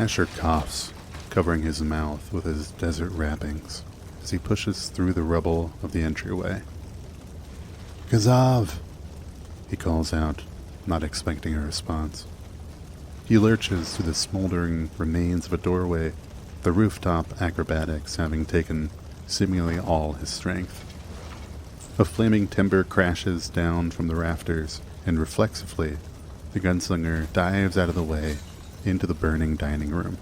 Asher coughs, covering his mouth with his desert wrappings as he pushes through the rubble of the entryway. "Kazav!" he calls out, not expecting a response. He lurches through the smoldering remains of a doorway, the rooftop acrobatics having taken seemingly all his strength. A flaming timber crashes down from the rafters, and reflexively, the gunslinger dives out of the way into the burning dining room.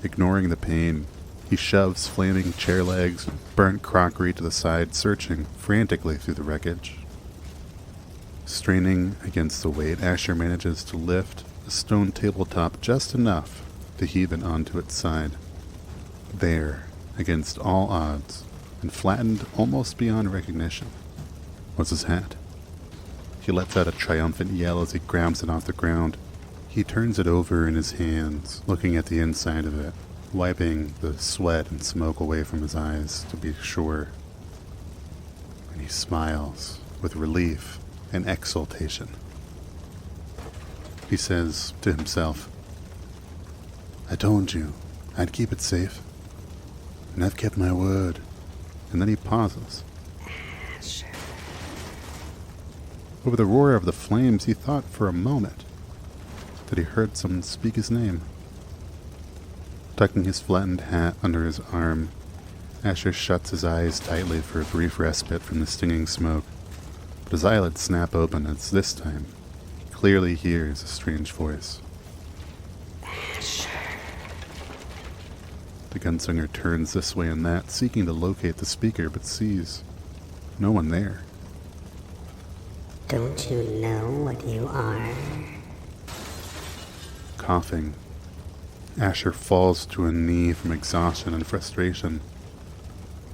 Ignoring the pain, he shoves flaming chair legs and burnt crockery to the side, searching frantically through the wreckage. Straining against the weight, Asher manages to lift a stone tabletop just enough to heave it onto its side. There, against all odds, and flattened almost beyond recognition, was his hat. He lets out a triumphant yell as he grabs it off the ground. He turns it over in his hands, looking at the inside of it, wiping the sweat and smoke away from his eyes to be sure. And he smiles with relief and exultation. He says to himself, "I told you I'd keep it safe, and I've kept my word." And then he pauses. Over the roar of the flames, he thought for a moment that he heard someone speak his name. Tucking his flattened hat under his arm, Asher shuts his eyes tightly for a brief respite from the stinging smoke, but his eyelids snap open as this time he clearly hears a strange voice. Asher. The gunslinger turns this way and that, seeking to locate the speaker, but sees no one there. "Don't you know what you are?" Coughing, Asher falls to a knee from exhaustion and frustration,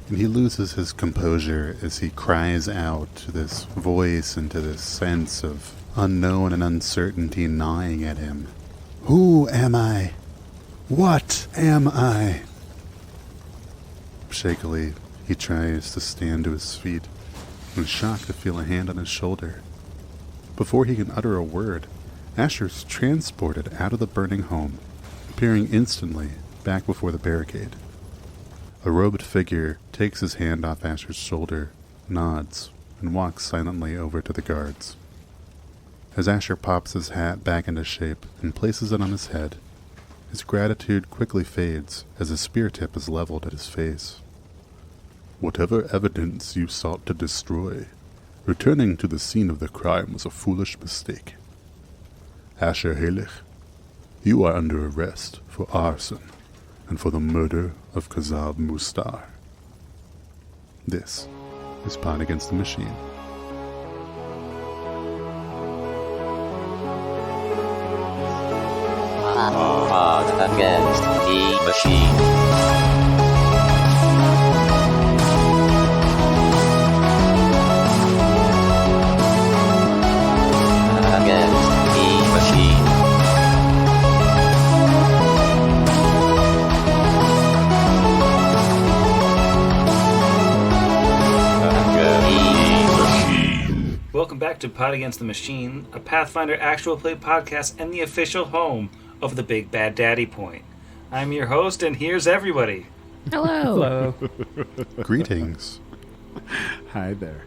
and he loses his composure as he cries out to this voice and to this sense of unknown and uncertainty gnawing at him. "Who am I? What am I?" Shakily, he tries to stand to his feet, and is shocked to feel a hand on his shoulder. Before he can utter a word, Asher's transported out of the burning home, appearing instantly back before the barricade. A robed figure takes his hand off Asher's shoulder, nods, and walks silently over to the guards. As Asher pops his hat back into shape and places it on his head, his gratitude quickly fades as a spear tip is leveled at his face. "Whatever evidence you sought to destroy, returning to the scene of the crime was a foolish mistake. Asher Halich, you are under arrest for arson and for the murder of Kazab Mustar." This is Pod Against the Machine. Pod Against the Machine. Welcome back to Pod Against the Machine, a Pathfinder actual play podcast and the official home of the Big Bad Daddy Point. I'm your host, and here's everybody. Hello. Hello. Greetings. Hi there.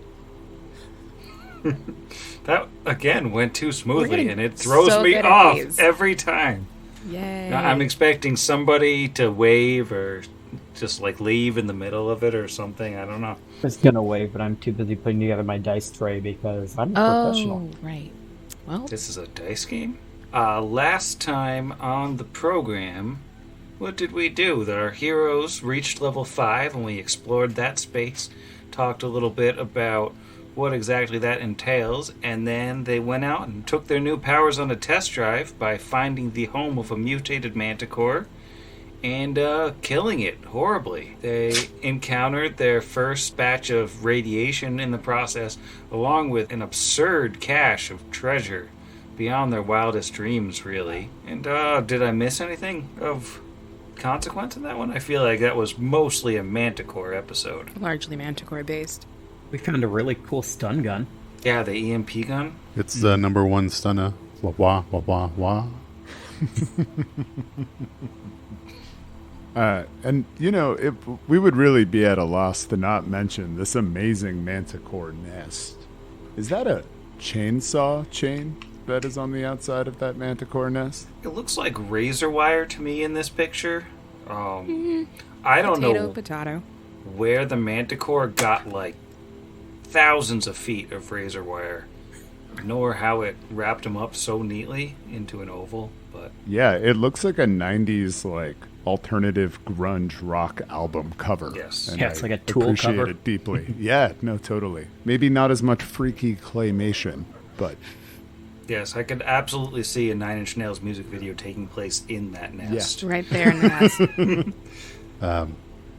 That, again, went too smoothly, getting and it throws so me good at off these. every time. Yay. I'm expecting somebody to wave or just, leave in the middle of it or something. I don't know. I was gonna wave, but I'm too busy putting together my dice tray because I'm a professional. Oh, right. Well, This is a dice game? Last time on the program, what did we do? Our heroes reached level 5 and we explored that space, talked a little bit about what exactly that entails, and then they went out and took their new powers on a test drive by finding the home of a mutated manticore and killing it horribly. They encountered their first batch of radiation in the process, along with an absurd cache of treasure beyond their wildest dreams, really. And did I miss anything of consequence in that one? I feel like that was mostly a Manticore episode. largely Manticore based. We found a really cool stun gun. Yeah, the EMP gun. It's the number one stunner. Wah wah wah wah wah. And, we would really be at a loss to not mention this amazing manticore nest. Is that a chainsaw chain that is on the outside of that manticore nest? It looks like razor wire to me in this picture. I don't know Potato. where the manticore got like thousands of feet of razor wire, nor how it wrapped them up so neatly into an oval. But Yeah, it looks like a 90s, alternative grunge rock album cover. Yes. And Yeah, it's I like a Tool appreciate cover. it deeply. Yeah, no, totally. Maybe not as much freaky claymation, but yes, I could absolutely see a Nine Inch Nails music video taking place in that nest. Right there in the nest.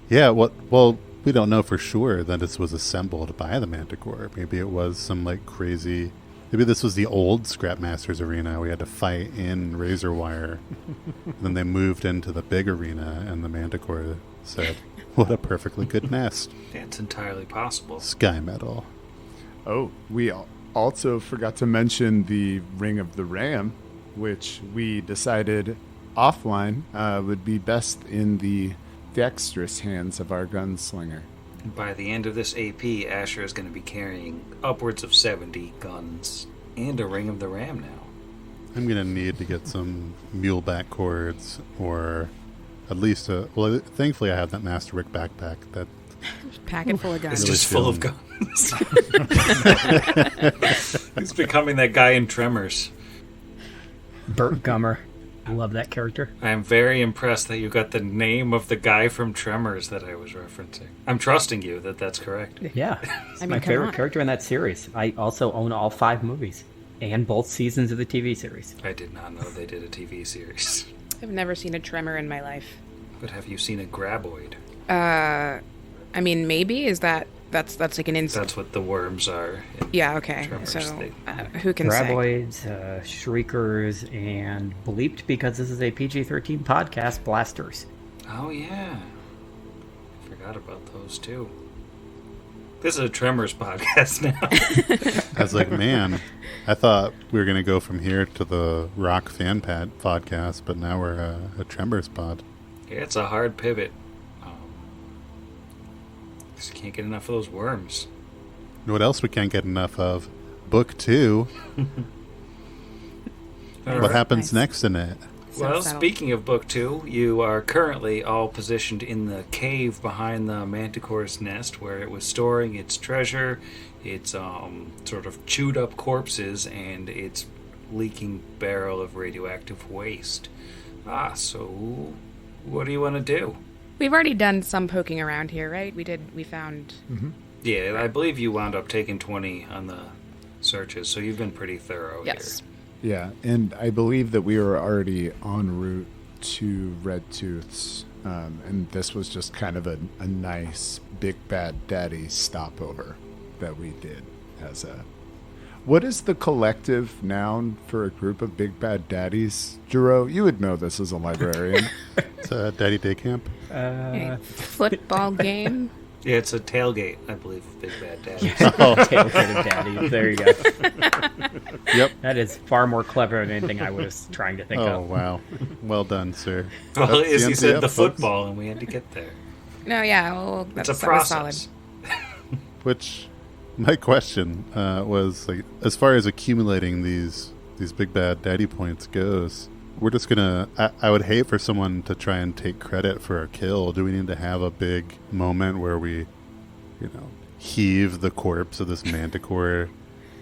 Yeah, well, we don't know for sure that this was assembled by the Manticore. Maybe it was some crazy. Maybe this was the old Scrapmasters arena. We had to fight in razor wire. Then they moved into the big arena, and the Manticore said, "What a perfectly good nest." It's entirely possible. Sky metal. oh, we also forgot to mention the Ring of the Ram, which we decided offline would be best in the dexterous hands of our gunslinger. By the end of this AP, Asher is going to be carrying upwards of 70 guns and a Ring of the Ram now. I'm going to need to get some muleback cords, or at least thankfully I have that Masterwick backpack that Packet full of guns. It's Really just full of guns. He's becoming that guy in Tremors. Burt Gummer. Love that character. I am very impressed that you got the name of the guy from Tremors that I was referencing. I'm trusting you that that's correct. Yeah. It's mean, my come favorite on. character in that series. I also own all 5 movies and both seasons of the TV series. I did not know they did a TV series. I've never seen a tremor in my life. But have you seen a graboid? I mean, maybe that's like an insult. That's what the worms are. in Yeah. Okay. Tremors. So They- who can say? Graboids, Shriekers, and bleeped because this is a PG-13 podcast, Blasters. Oh, yeah. I forgot about those, too. This is a Tremors podcast now. I was like, man, I thought we were going to go from here to the Rock Fan Pad podcast, but now we're a Tremors pod. Yeah, it's a hard pivot. Just can't get enough of those worms. You know what else we can't get enough of? Book 2. All What right. happens Nice. next in it? Well, settled. speaking of Book 2, you are currently all positioned in the cave behind the Manticore's nest where it was storing its treasure, its sort of chewed up corpses, and its leaking barrel of radioactive waste. So what do you want to do? We've already done some poking around here, right? We found. Yeah, I believe you wound up taking 20 on the searches, so you've been pretty thorough Yes. here. Yeah, and I believe that we were already en route to Red Tooth's, and this was just kind of a nice Big Bad Daddy stopover that we did as a... What is the collective noun for a group of Big Bad Daddies? Jero, you would know this as a librarian. It's a Daddy Day Camp. A football game. Yeah, it's a tailgate, I believe, Big Bad Daddy. Tailgated Daddy. There you go. Yep. That is far more clever than anything I was trying to think Oh, of. wow. Well done, sir. Well, That's as the you said, NCF, the folks. football, and we had to get there. No, yeah. Well, It's that's a that was solid. process. Which, my question was, as far as accumulating these Big Bad Daddy points goes, we're just gonna... I would hate for someone to try and take credit for a kill. Do we need to have a big moment where we, heave the corpse of this manticore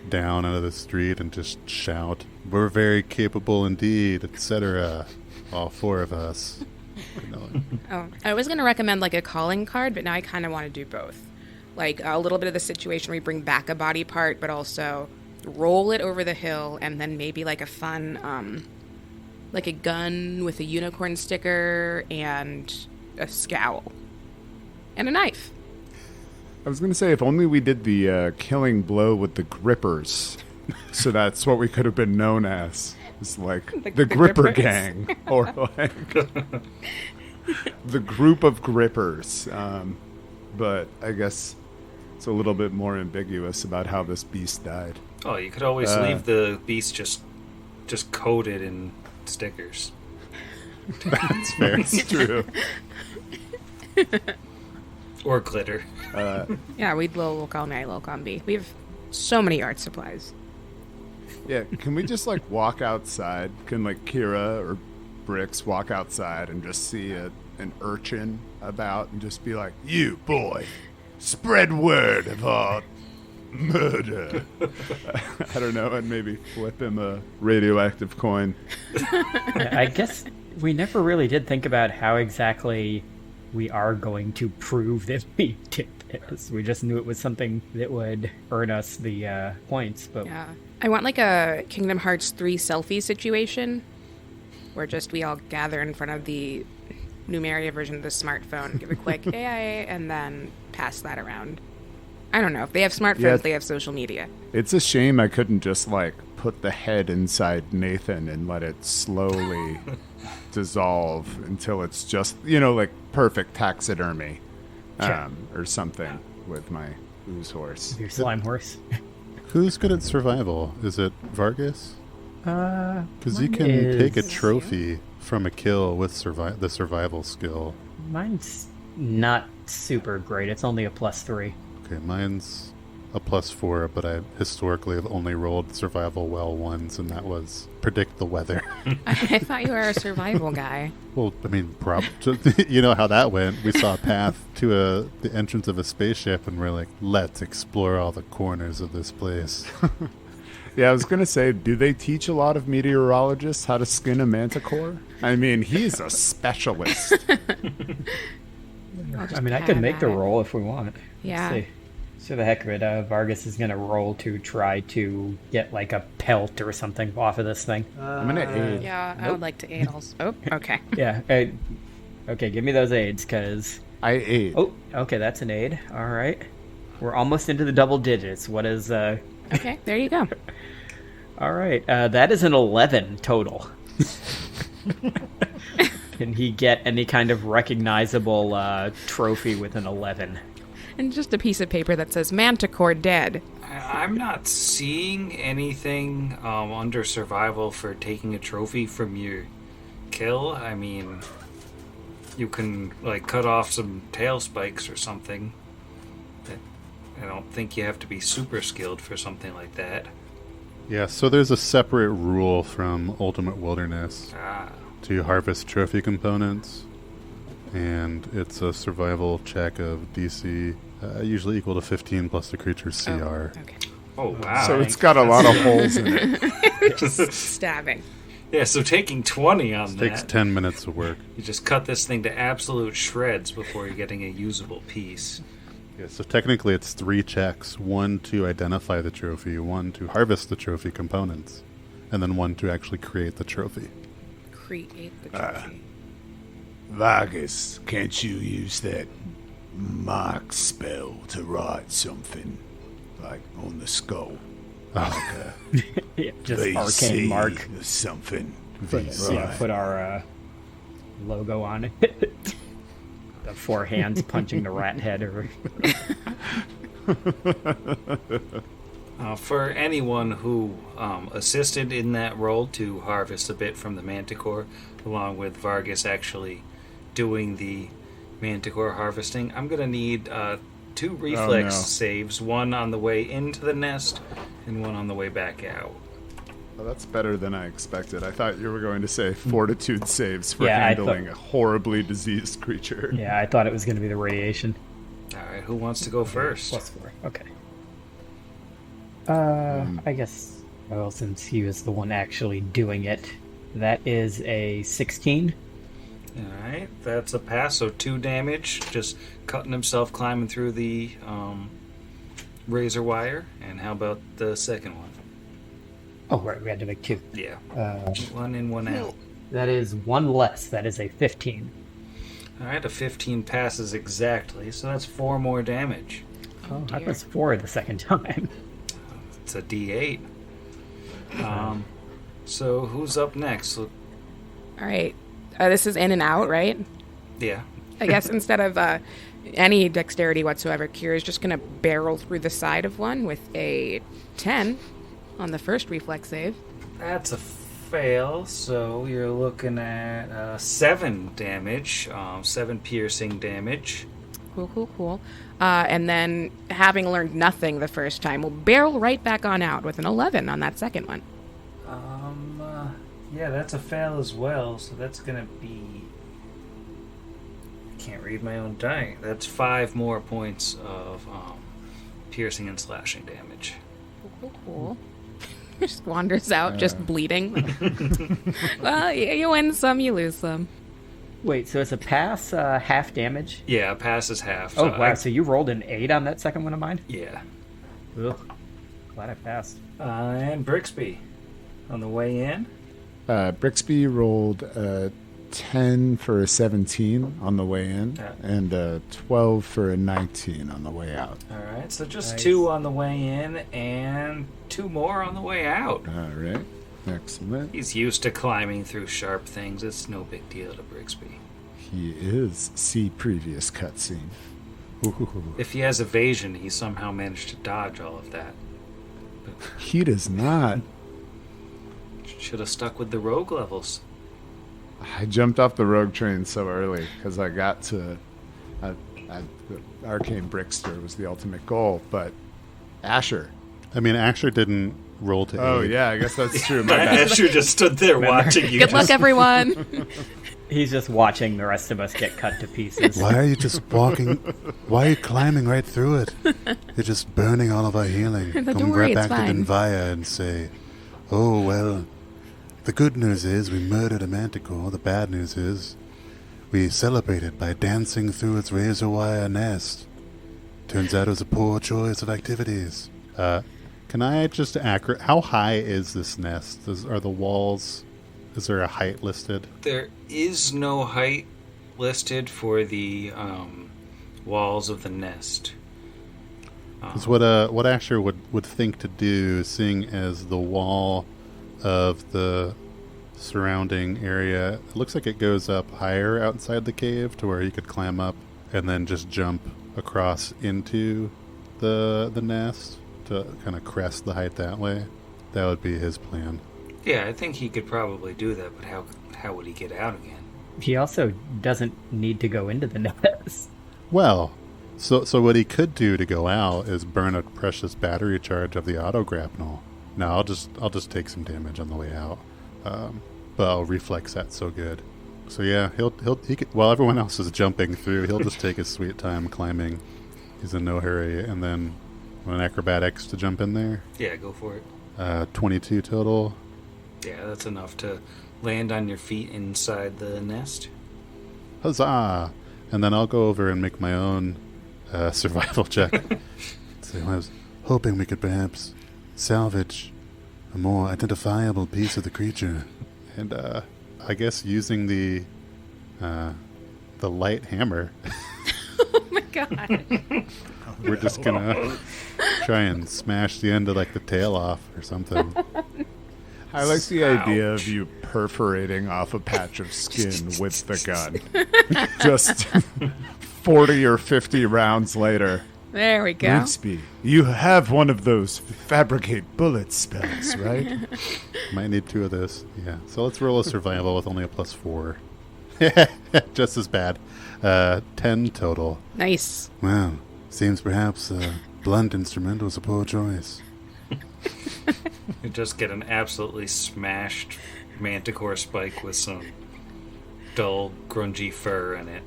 down out of the street and just shout, "We're very capable indeed," etc. All 4 of us. Oh, I was going to recommend like a calling card, but now I kind of want to do both. Like a little bit of the situation where you bring back a body part, but also roll it over the hill, and then maybe like a fun, like a gun with a unicorn sticker and a scowl and a knife. I was going to say, if only we did the killing blow with the grippers. So that's what we could have been known as. It's like the Gripper Grippers. Gang. Or like the group of grippers. But I guess it's a little bit more ambiguous about how this beast died. Oh, you could always leave the beast just coated in stickers. That's fair. It's true. Or glitter. Yeah, we'll call me we'll call B. We have so many art supplies. Yeah, can we just like walk outside? Can like Kira or Bricks walk outside and just see an urchin about and just be like, "You boy, spread word of our murder." I don't know, and maybe flip him a radioactive coin. Yeah, I guess we never really did think about how exactly we are going to prove that we did this. We just knew it was something that would earn us the points. But Yeah. I want like a Kingdom Hearts 3 selfie situation where just we all gather in front of the Numeria version of the smartphone, give a quick AI, and then pass that around. I don't know. If they have smartphones, Yeah. they have social media. It's a shame I couldn't just like put the head inside Nathan and let it slowly dissolve until it's just, like perfect taxidermy Sure. or something with my ooze horse. your slime horse. Who's good at survival? Is it Vargas? Because you can mine take a is- trophy from a kill with the survival skill. Mine's not super great. It's only a +3. Okay, mine's a +4, but I historically have only rolled survival well once, and that was predict the weather. I thought you were a survival guy. Well, I mean, you know how that went. We saw a path to the entrance of a spaceship, and we're like, let's explore all the corners of this place. Yeah, I was going to say, do they teach a lot of meteorologists how to skin a manticore? I mean, he's a specialist. I'll just I mean, I pat could him make at the it. roll if we want. Yeah. Let's see. So the heck of it, Vargas is going to roll to try to get like a pelt or something off of this thing. I'm going to aid. Yeah, I would like to aid also. Oh, okay. Yeah. Okay, give me those aids, because... I aid. Oh, okay, that's an aid. All right. We're almost into the double digits. What is... Okay, there you go. All right, that is an 11 total. Can he get any kind of recognizable trophy with an 11? And just a piece of paper that says Manticore dead. I'm not seeing anything under survival for taking a trophy from your kill. I mean, you can like cut off some tail spikes or something. I don't think you have to be super skilled for something like that. Yeah, so there's a separate rule from Ultimate Wilderness to harvest trophy components, and it's a survival check of DC, usually equal to 15 plus the creature's CR. Okay. Oh, wow. So it's got a lot of holes in it. Just stabbing. Yeah, so taking 20 on It that, takes 10 minutes of work. you just cut this thing to absolute shreds before you're getting a usable piece. Yeah, so technically it's 3 checks, 1 to identify the trophy, 1 to harvest the trophy components, and then 1 to actually create the trophy. Create the trophy. Vargas, can't you use that mark spell to write something, like on the skull? Yeah, just arcane mark. Or something. Put our logo on it. The 4 hands punching the rat head. Or... For anyone who assisted in that role to harvest a bit from the Manticore, along with Vargas actually doing the Manticore harvesting, I'm going to need 2 reflex saves, 1 on the way into the nest and 1 on the way back out. Well, that's better than I expected. I thought you were going to say fortitude saves for Yeah, I handling thought- a horribly diseased creature. Yeah, I thought it was going to be the radiation. Alright, who wants to go first? +4. Okay. I guess, well, since he was the one actually doing it, that is a 16. Alright, that's a pass, so 2 damage, just cutting himself climbing through the razor wire. And how about the second one? Oh, right, we had to make 2. Yeah. 1 in, 1 out. That is 1 less. That is a 15. Alright, a 15 passes exactly, so that's 4 more damage. Oh, I was 4 the second time. It's a D8. So who's up next? All right. This is in and out, right? Yeah. I guess instead of any dexterity whatsoever, Kira's just going to barrel through the side of one with a 10 on the first reflex save. That's a fail, so you're looking at 7 damage, 7 piercing damage. Cool. And then, having learned nothing the first time, we'll barrel right back on out with an 11 on that second one. Yeah, that's a fail as well, so that's gonna be... Can't read my own die. That's 5 more points of piercing and slashing damage. Cool. Just wanders out, just bleeding. Well, you win some, you lose some. Wait, so it's a pass, half damage? Yeah, pass is half. Oh, wow, so you rolled an 8 on that second one of mine? Yeah. Ugh. Glad I passed. And Brixby, on the way in. Brixby rolled 10 for a 17 on the way in, and 12 for a 19 on the way out. All right, so just Nice. 2 on the way in and 2 more on the way out. All right. Excellent. He's used to climbing through sharp things. It's no big deal to Brixby. He is. See previous cutscene. If he has evasion, he somehow managed to dodge all of that. He does not. Should have stuck with the rogue levels. I jumped off the rogue train so early because I got to... Arcane Brickster was the ultimate goal, but Asher. I mean, Asher didn't roll to Oh, 8. yeah, I guess that's true. My bad. Asher just stood there watching you. Good luck, everyone. He's just watching the rest of us get cut to pieces. Why are you just walking? Why are you climbing right through it? You're just burning all of our healing. Don't Come worry, right it's back fine. to Denvaya and say, oh, well, the good news is we murdered a manticore. The bad news is we celebrated by dancing through its razor wire nest. Turns out it was a poor choice of activities. Can I just how high is this nest? Are the walls... Is there a height listed? There is no height listed for the walls of the nest. Because what Asher would think to do, seeing as the wall of the surrounding area, it looks like it goes up higher outside the cave to where he could climb up and then just jump across into the nest to kind of crest the height that way. That would be his plan. Yeah, I think he could probably do that, but how would he get out again? He also doesn't need to go into the nest. Well, so what he could do to go out is burn a precious battery charge of the auto grapnel. No, I'll just take some damage on the way out, but I'll reflex that so good. So yeah, he could, while everyone else is jumping through, he'll just take his sweet time climbing. He's in no hurry, and then an acrobatics to jump in there. Yeah, go for it. 22 total. Yeah, that's enough to land on your feet inside the nest. Huzzah! And then I'll go over and make my own survival check. So I was hoping we could perhaps salvage a more identifiable piece of the creature. And I guess using the light hammer, Oh my god. we're just gonna try and smash the end of like the tail off or something. I like the idea Ouch. of you perforating off a patch of skin with the gun. Just 40 or 50 rounds later. There we go. Brixby, you have one of those fabricate bullet spells, right? Might need 2 of those. Yeah. So let's roll a survival with only a +4. Just as bad. 10 total. Nice. Well, seems perhaps a blunt instrument was a poor choice. You just get an absolutely smashed manticore spike with some dull, grungy fur in it.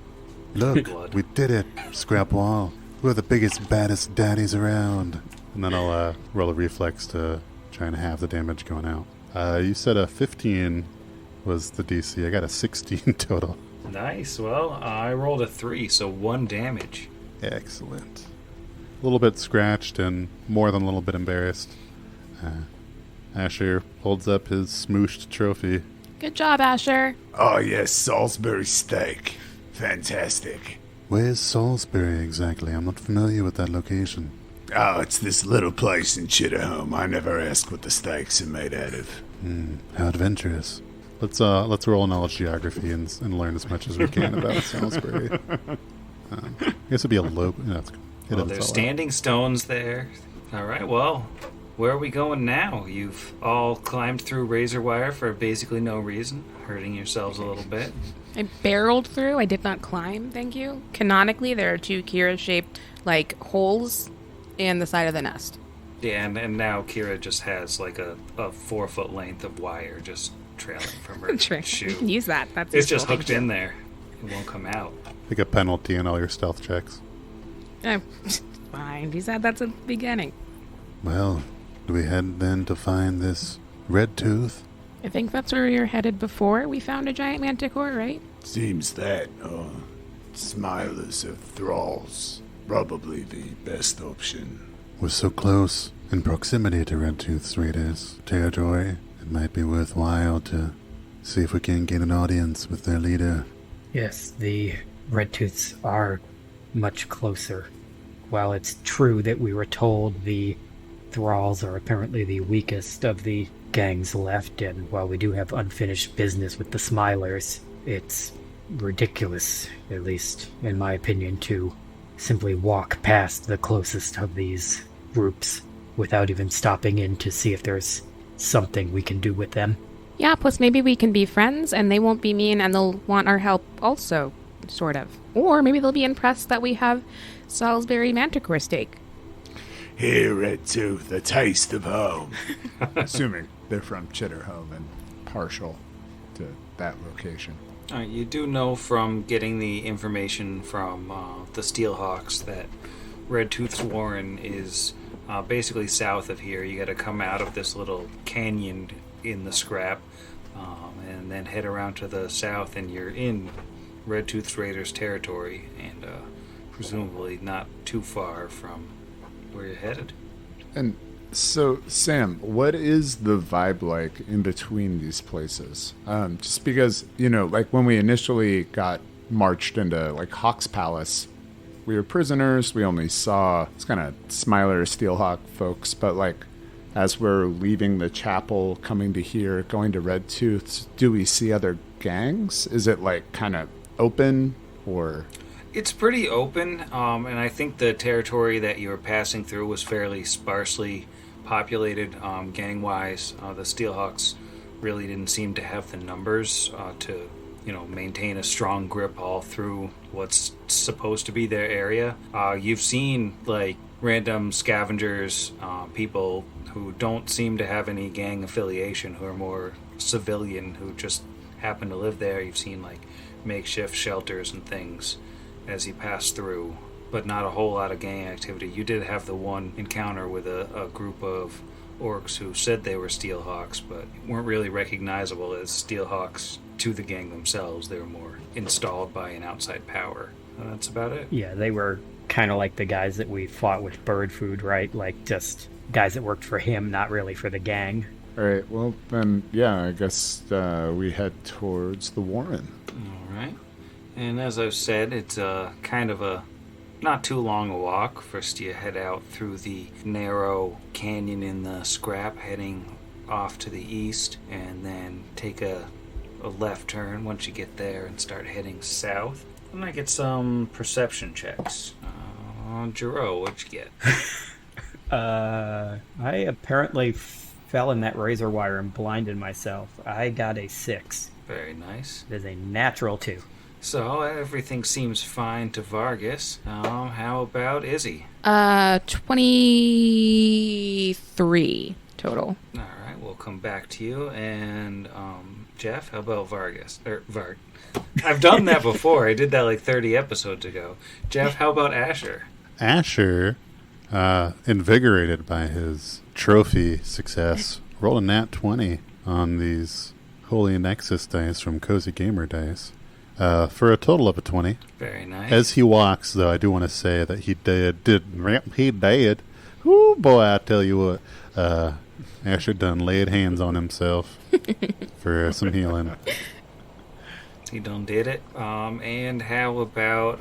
Look, Blood. we did it, Scrap Wall. We're the biggest, baddest daddies around. And then I'll roll a reflex to try and halve the damage going out. You said a 15 was the DC. I got a 16 total. Nice. Well, I rolled a 3, so 1 damage. Excellent. A little bit scratched and more than a little bit embarrassed. Asher holds up his smooshed trophy. Good job, Asher. Oh, yes, Salisbury steak. Fantastic. Where's Salisbury exactly? I'm not familiar with that location. Oh, it's this little place in Chitterhome. I never ask what the steaks are made out of. How adventurous. Let's roll knowledge geography and learn as much as we can about Salisbury. I guess it'd be a low. No, Well, there's standing stones there. All right, well, where are we going now? You've all climbed through razor wire for basically no reason, hurting yourselves a little bit. I barreled through. I did not climb, thank you. Canonically, there are 2 Kira-shaped, holes in the side of the nest. Yeah, and now Kira just has, a 4-foot length of wire just trailing from her shoe. You can use that. That's It's just hooked in there. It won't come out. Like a penalty in all your stealth checks. Fine. You said that's a beginning. Well, do we head then to find this red tooth? I think that's where we were headed before we found a giant manticore, right? Seems that, Smilers of thralls. Probably the best option. We're so close in proximity to Red Tooth's raiders' territory. It might be worthwhile to see if we can gain an audience with their leader. Yes, the Red Tooths are much closer. While it's true that we were told the thralls are apparently the weakest of the gangs left, and while we do have unfinished business with the Smilers, it's ridiculous, at least in my opinion, to simply walk past the closest of these groups without even stopping in to see if there's something we can do with them. Yeah, plus maybe we can be friends and they won't be mean and they'll want our help also, sort of. Or maybe they'll be impressed that we have Salisbury manticore steak. Here, Red Tooth, a taste of home. Assuming they're from Chitterhome and partial to that location. You do know from getting the information from the Steelhawks that Red Tooth's Warren is basically south of here. You got to come out of this little canyon in the scrap and then head around to the south and you're in Red Tooth's Raiders territory and presumably not too far from where you're headed. And so, Sam, what is the vibe like in between these places? Just because, when we initially got marched into, Hawk's Palace, we were prisoners. We only saw it's kind of Smiler, Steelhawk folks. But, as we're leaving the chapel, coming to here, going to Red Tooth's, do we see other gangs? Is it, kind of open or... It's pretty open, and I think the territory that you were passing through was fairly sparsely populated gang-wise. The Steelhawks really didn't seem to have the numbers to, maintain a strong grip all through what's supposed to be their area. You've seen, random scavengers, people who don't seem to have any gang affiliation, who are more civilian, who just happen to live there. You've seen, makeshift shelters and things as you pass through, but not a whole lot of gang activity. You did have the one encounter with a group of orcs who said they were Steelhawks, but weren't really recognizable as Steelhawks to the gang themselves. They were more installed by an outside power. And that's about it. Yeah, they were kind of like the guys that we fought with Bird Food, right? Just guys that worked for him, not really for the gang. All right, well, then, yeah, I guess we head towards the Warren. All right. And as I've said, it's kind of a not too long a walk. First you head out through the narrow canyon in the scrap, heading off to the east, and then take a left turn once you get there and start heading south. I'm going to get some perception checks. Jero, what'd you get? I apparently fell in that razor wire and blinded myself. I got a 6. Very nice. It is a natural 2. So, everything seems fine to Vargas. How about Izzy? 23 total. All right, we'll come back to you. And, Jeff, how about Vargas? I've done that before. I did that 30 episodes ago. Jeff, how about Asher? Asher, invigorated by his trophy success, rolled a nat 20 on these Holy Nexus dice from Cozy Gamer Dice. For a total of a 20. Very nice. As he walks, though, I do want to say that he did. Ooh, boy, I tell you what, Asher done laid hands on himself for some healing. He done did it. And how about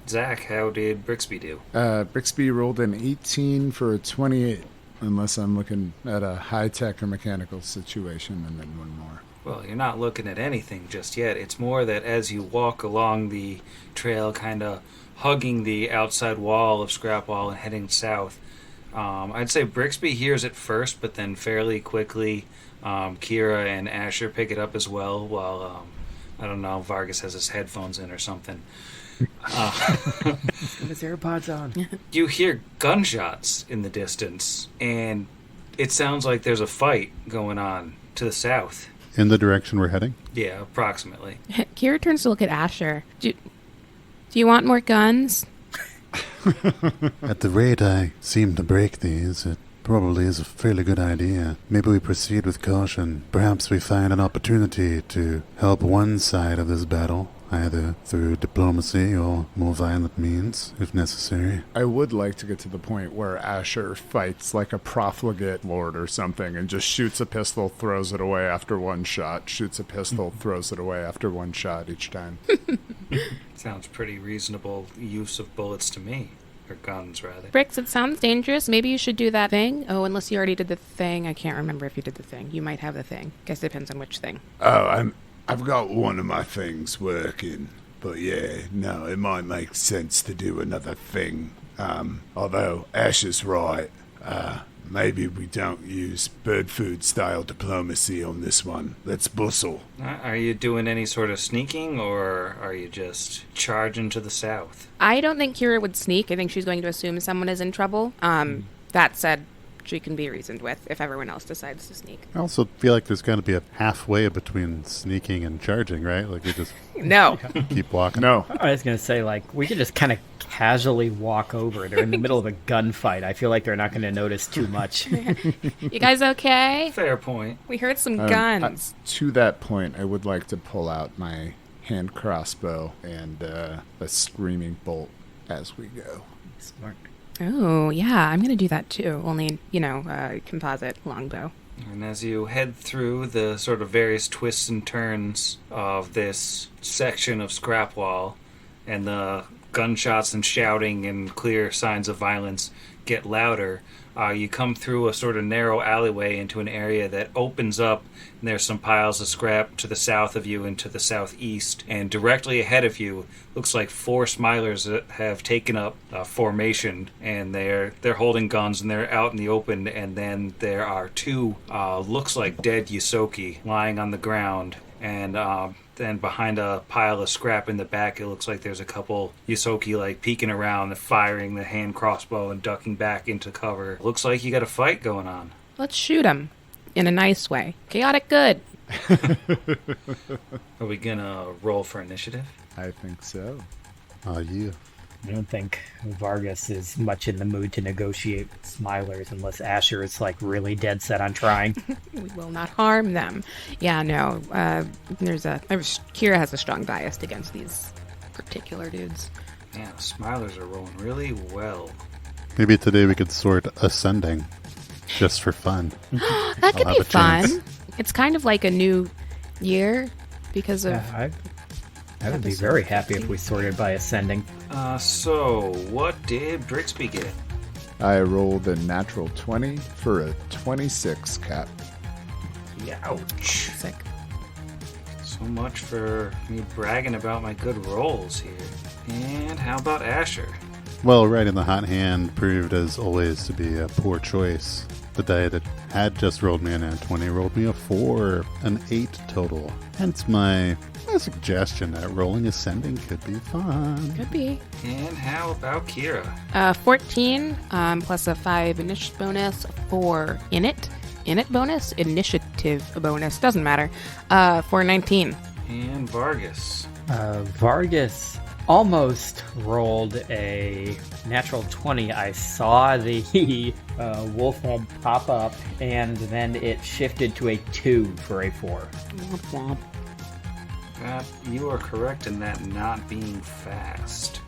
Zach? How did Brixby do? Brixby rolled an 18 for a 28, unless I'm looking at a high-tech or mechanical situation, and then one more. Well, you're not looking at anything just yet. It's more that as you walk along the trail, kind of hugging the outside wall of scrap wall and heading south, I'd say Brixby hears it first, but then fairly quickly, Kira and Asher pick it up as well. While I don't know, Vargas has his headphones in or something. His AirPods on. You hear gunshots in the distance, and it sounds like there's a fight going on to the south. In the direction we're heading? Yeah, approximately. Kira turns to look at Asher. Do you want more guns? At the rate I seem to break these, it probably is a fairly good idea. Maybe we proceed with caution. Perhaps we find an opportunity to help one side of this battle, either through diplomacy or more violent means, if necessary. I would like to get to the point where Asher fights like a profligate lord or something and just shoots a pistol, throws it away after one shot, shoots a pistol, throws it away after one shot each time. Sounds pretty reasonable use of bullets to me. Or guns, rather. Brix, it sounds dangerous. Maybe you should do that thing. Oh, unless you already did the thing. I can't remember if you did the thing. You might have the thing. Guess it depends on which thing. Oh, I've got one of my things working. But yeah, no, it might make sense to do another thing. Although Ash is right. Maybe we don't use bird food style diplomacy on this one. Let's bustle. Are you doing any sort of sneaking, or are you just charging to the south? I don't think Kira would sneak. I think she's going to assume someone is in trouble. That said, she can be reasoned with if everyone else decides to sneak. I also feel like there's got to be a halfway between sneaking and charging, right? Like we just No. keep walking. No. I was going to say, like, we could just kind of casually walk over. They're in the middle of a gunfight. I feel like they're not going to notice too much. You guys okay? Fair point. We heard some guns. To that point, I would like to pull out my hand crossbow and a screaming bolt as we go. Smart. Oh, yeah, I'm going to do that too. Only, composite longbow. And as you head through the sort of various twists and turns of this section of scrap wall, and the gunshots and shouting and clear signs of violence get louder, you come through a sort of narrow alleyway into an area that opens up, and there's some piles of scrap to the south of you and to the southeast, and directly ahead of you looks like 4 Smilers that have taken up formation, and they're holding guns and they're out in the open, and then there are 2 looks like dead Yosoki lying on the ground, and then behind a pile of scrap in the back, it looks like there's a couple Yosoki like peeking around, firing the hand crossbow and ducking back into cover. Looks like you got a fight going on. Let's shoot him. In a nice way. Chaotic good. Are we gonna roll for initiative? I think so. Yeah. I don't think Vargas is much in the mood to negotiate with Smilers unless Asher is, like, really dead set on trying. We will not harm them. Yeah, no. Kira has a strong bias against these particular dudes. Yeah, Smilers are rolling really well. Maybe today we could sort ascending, just for fun. That could be fun. It's kind of like a new year because of... Yeah, I would be very happy if we sorted by ascending. So, what did Brixby get? I rolled a natural 20 for a 26 cap. Ouch. Sick. So much for me bragging about my good rolls here. And how about Asher? Well, right in the hot hand proved as always to be a poor choice. The die that had just rolled me a nat 20 rolled me a 4, an 8 total. Hence my suggestion that rolling ascending could be fun. Could be. And how about Kira? 14 plus a 5 initiative bonus, 4 init bonus, initiative bonus, doesn't matter, for 19. And Vargas? Vargas almost rolled a natural 20. I saw the wolf head pop up, and then it shifted to a 2 for a 4. You are correct in that not being fast.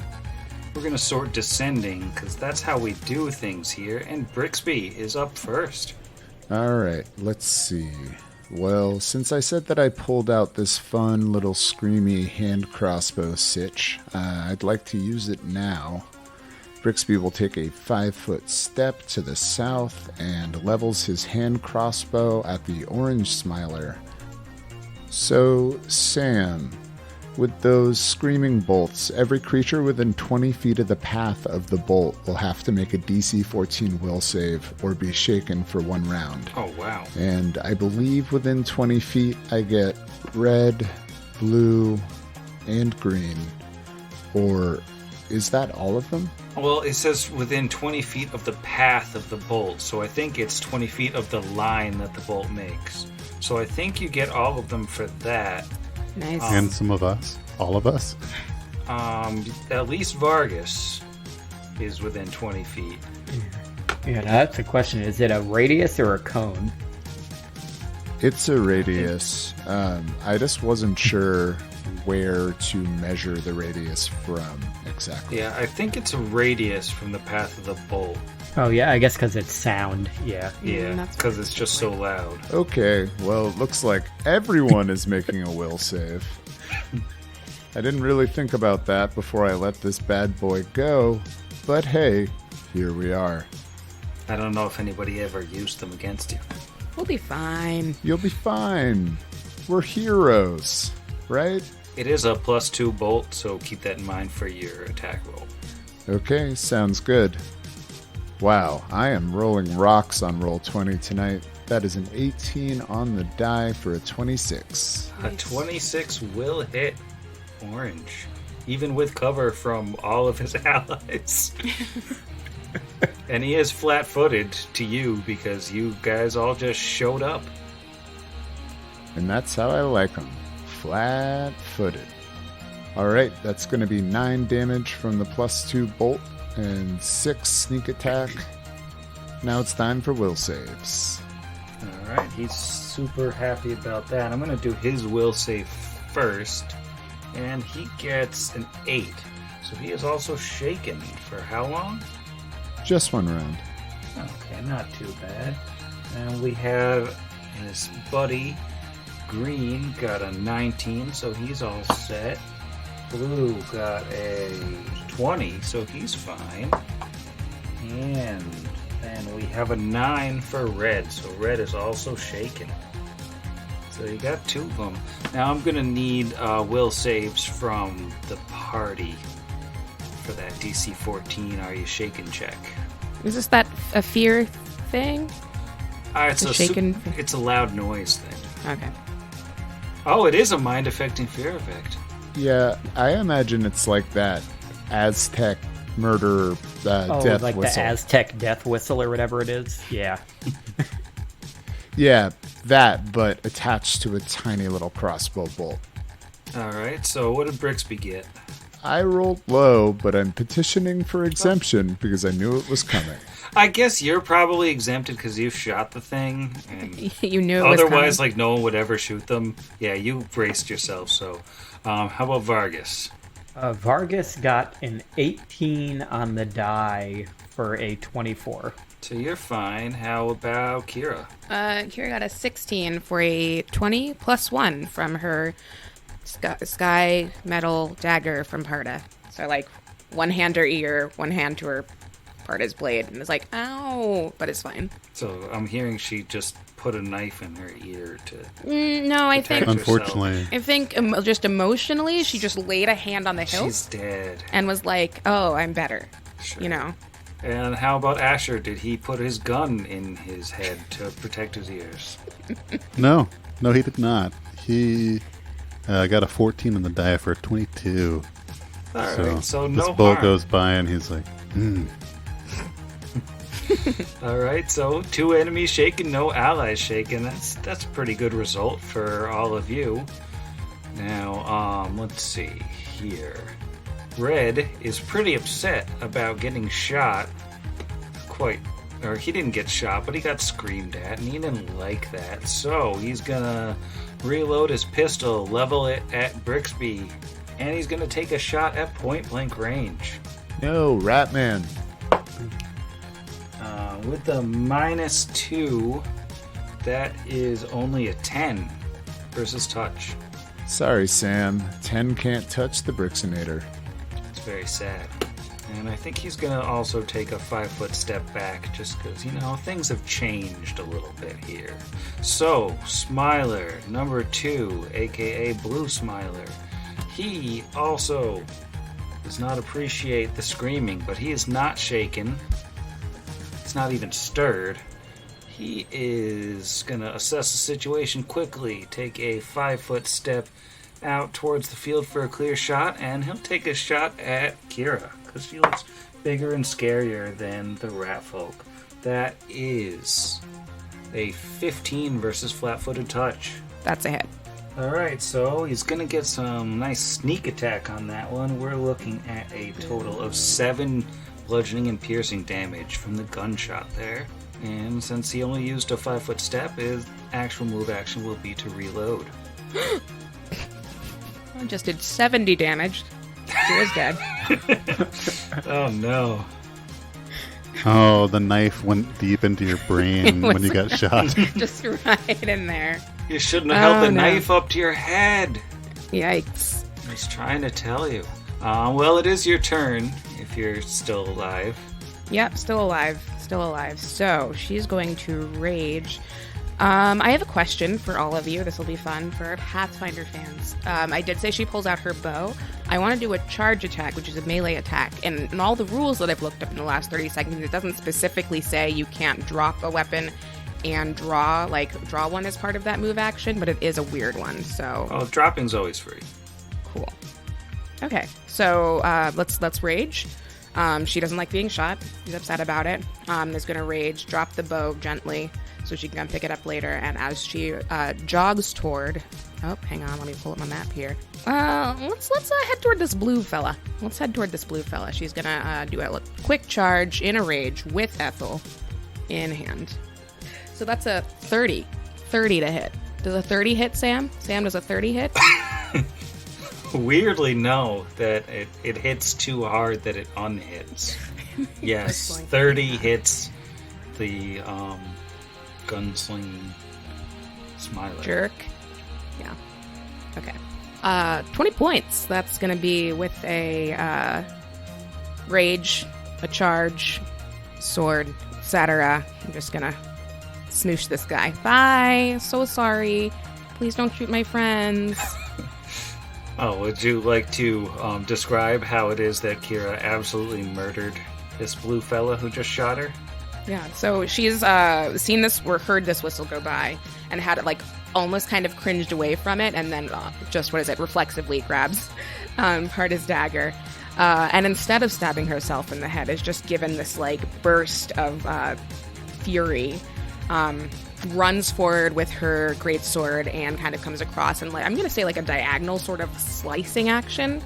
We're going to sort descending, because that's how we do things here, and Brixby is up first. Alright, let's see. Well, since I said that I pulled out this fun little screamy hand crossbow sitch, I'd like to use it now. Brixby will take a 5-foot step to the south and levels his hand crossbow at the orange Smiler. So, Sam, With those screaming bolts, every creature within 20 feet of the path of the bolt will have to make a DC 14 will save or be shaken for 1 round. Oh, wow. And I believe within 20 feet I get red, blue, and green. Or is that all of them? Well, it says within 20 feet of the path of the bolt, so I think it's 20 feet of the line that the bolt makes. So I think you get all of them for that. Nice. And some of us. All of us. At least Vargas is within 20 feet. Yeah, that's the question. Is it a radius or a cone? It's a radius. I just wasn't sure where to measure the radius from exactly. Yeah, I think it's a radius from the path of the bolt. Oh, yeah, I guess because it's sound. Yeah. Yeah, that's because it's just so loud. Okay, well, it looks like everyone is making a will save. I didn't really think about that before I let this bad boy go, but hey, here we are. I don't know if anybody ever used them against you. We'll be fine. You'll be fine. We're heroes, right? It is a +2 bolt, so keep that in mind for your attack roll. Okay, sounds good. Wow, I am rolling rocks on roll 20 tonight. That is an 18 on the die for a 26. A 26 will hit Orange, even with cover from all of his allies. And he is flat-footed to you because you guys all just showed up. And that's how I like them. Flat-footed. Alright, that's going to be 9 damage from the +2 bolt and 6 sneak attack. Now it's time for will saves. Alright, he's super happy about that. I'm going to do his will save first. And he gets an 8. So he is also shaken for how long? Just 1 round. Okay, not too bad. And we have his buddy, Green, got a 19, so he's all set. Blue got a 20, so he's fine. And then we have a 9 for Red, so Red is also shaken. So you got 2 of them. Now I'm going to need will saves from the party for that DC 14 Are You Shaken check. Is this that a fear thing? It's The a shaken- it's a loud noise thing. Okay. Oh, it is a mind-affecting fear effect. Yeah, I imagine it's like that Aztec murder Oh, death like whistle. the Aztec death whistle or whatever it is? Yeah. Yeah, that, but attached to a tiny little crossbow bolt. Alright, so what did Brixby get? I rolled low, but I'm petitioning for exemption because I knew it was coming. I guess you're probably exempted because you shot the thing. And You knew it was otherwise, coming. like, no one would ever shoot them. Yeah, you braced yourself, so... how about Vargas? Vargas got an 18 on the die for a 24. So you're fine. How about Kira? Kira got a 16 for a 20 plus 1 from her sky metal dagger from Parda. So, like, one hand to her ear, one hand to her Parda's blade, and it's like, ow, but it's fine. So I'm hearing she just put a knife in her ear to... No, I think... Protect herself. Unfortunately, I think just emotionally, she just laid a hand on the hilt She's dead. and was like, oh, I'm better. Sure. You know? And how about Asher? Did he put his gun in his head to protect his ears? no, he did not. He got a 14 on the die for a 22. Alright, so this no bolt harm. goes by and he's like, Alright, so 2 enemies shaken, no allies shaken. That's a pretty good result for all of you. Now, let's see here. Red is pretty upset about getting shot. Or he didn't get shot, but he got screamed at, and he didn't like that. So he's gonna reload his pistol, level it at Brixby, and he's gonna take a shot at point blank range. No, Ratman. With the -2, that is only a 10 versus touch. Sorry, Sam. 10 can't touch the Brixinator. It's very sad. And I think he's going to also take a 5-foot step back just because, things have changed a little bit here. So, Smiler, number 2, aka Blue Smiler. He also does not appreciate the screaming, but he is not shaken. He's not even stirred. He is going to assess the situation quickly, take a 5-foot step out towards the field for a clear shot, and he'll take a shot at Kira, because she looks bigger and scarier than the rat folk. That is a 15 versus flat-footed touch. That's a hit. Alright, so he's going to get some nice sneak attack on that one. We're looking at a total of 7 bludgeoning and piercing damage from the gunshot there. And since he only used a 5-foot step, his actual move action will be to reload. I just did 70 damage. Kira's dead. Oh no. Oh, the knife went deep into your brain when you got shot. Just right in there. You shouldn't have held the knife up to your head. Yikes. I was trying to tell you. Well, it is your turn, if you're still alive. Yep, still alive. Still alive. So, she's going to rage. I have a question for all of you. This will be fun for Pathfinder fans. I did say she pulls out her bow. I want to do a charge attack, which is a melee attack. And in all the rules that I've looked up in the last 30 seconds, it doesn't specifically say you can't drop a weapon and draw one as part of that move action, but it is a weird one. So dropping's always free. Cool. Okay, so let's rage. She doesn't like being shot. She's upset about it. Is going to rage, drop the bow gently so she can come pick it up later. And as she jogs toward... Oh, hang on. Let me pull up my map here. Let's head toward this blue fella. She's going to do a quick charge in a rage with Ethel in hand. So that's a 30. 30 to hit. Does a 30 hit, Sam? Sam, does a 30 hit? Weirdly, no. That it hits too hard that it unhits. Yes, 30 hits the gunsling smiler. Jerk. Yeah. Okay. 20 points. That's going to be with a rage, a charge, sword, etc. I'm just going to smoosh this guy. Bye. So sorry. Please don't shoot my friends. Oh, would you like to describe how it is that Kira absolutely murdered this blue fella who just shot her? Yeah, so she's seen this or heard this whistle go by and had it almost kind of cringed away from it, and then reflexively grabs his dagger. And instead of stabbing herself in the head, is just given this burst of fury. Runs forward with her greatsword and kind of comes across and I'm going to say a diagonal sort of slicing action.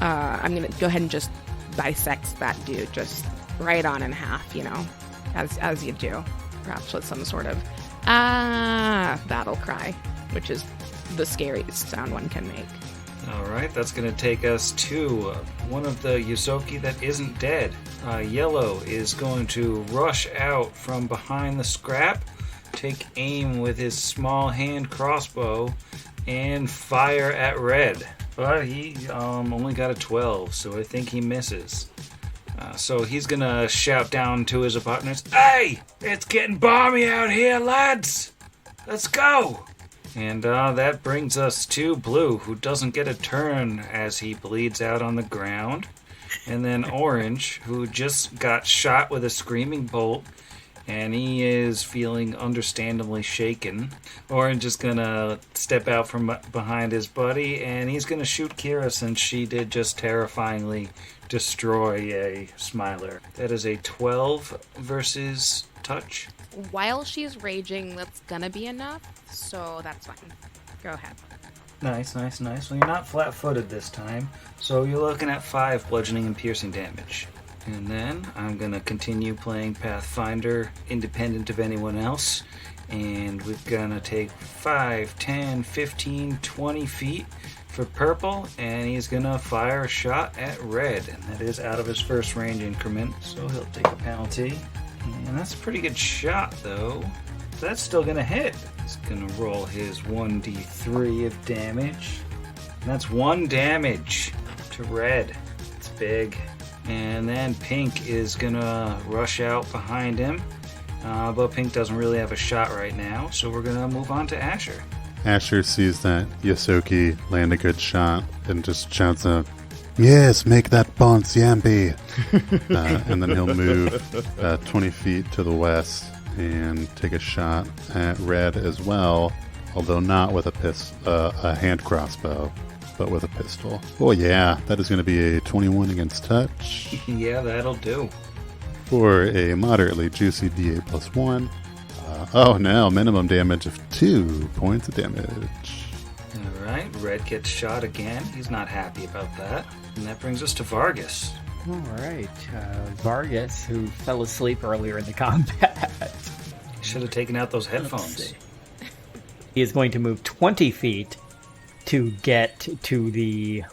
I'm going to go ahead and just dissect that dude just right on in half, as you do. Perhaps with some sort of battle cry, which is the scariest sound one can make. Alright, that's going to take us to one of the Yusoki that isn't dead. Yellow is going to rush out from behind the scrap, take aim with his small hand crossbow, and fire at Red. But he only got a 12, so I think he misses. So he's going to shout down to his partners, "Hey, it's getting balmy out here, lads! Let's go!" And that brings us to Blue, who doesn't get a turn as he bleeds out on the ground. And then Orange, who just got shot with a screaming bolt, and he is feeling understandably shaken. Orange is going to step out from behind his buddy, and he's going to shoot Kira since she did just terrifyingly destroy a smiler. That is a 12 versus touch. While she's raging, that's gonna be enough, so that's fine. Go ahead. Nice. Well, you're not flat-footed this time, so you're looking at 5 bludgeoning and piercing damage. And then I'm going to continue playing Pathfinder independent of anyone else, and we're going to take 5, 10, 15, 20 feet for purple, and he's going to fire a shot at red, and that is out of his first range increment, so he'll take a penalty. And that's a pretty good shot, though. That's still going to hit. He's going to roll his 1d3 of damage. And that's 1 damage to red. It's big. And then Pink is going to rush out behind him. But Pink doesn't really have a shot right now, so we're going to move on to Asher. Asher sees that Yosoki land a good shot and just shouts out, "Yes, make that bounce, Yambi!" And then he'll move 20 feet to the west and take a shot at Red as well, although not with a hand crossbow, but with a pistol. Oh yeah, that is going to be a 21 against touch Yeah, that'll do. for a moderately juicy D8 plus 1. Oh no, minimum damage of 2 points of damage. All right, Red gets shot again. He's not happy about that. And that brings us to Vargas. All right. Vargas, who fell asleep earlier in the combat. Should have taken out those Let's headphones. see. He is going to move 20 feet to get to the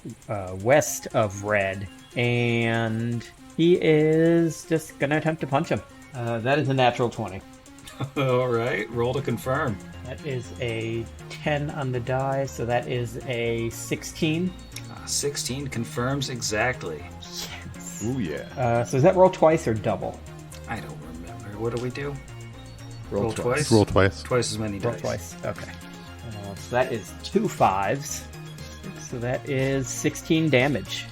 west of Red, and he is just going to attempt to punch him. That is a natural 20. All right, roll to confirm. That is a 10 on the die, so that is a 16. 16 confirms exactly. Ooh, yeah. So does that roll twice or double? I don't remember. What do we do? Roll twice. Roll twice. Twice as many Roll dice. twice. Okay. So that is 2 5s. So that is 16 damage.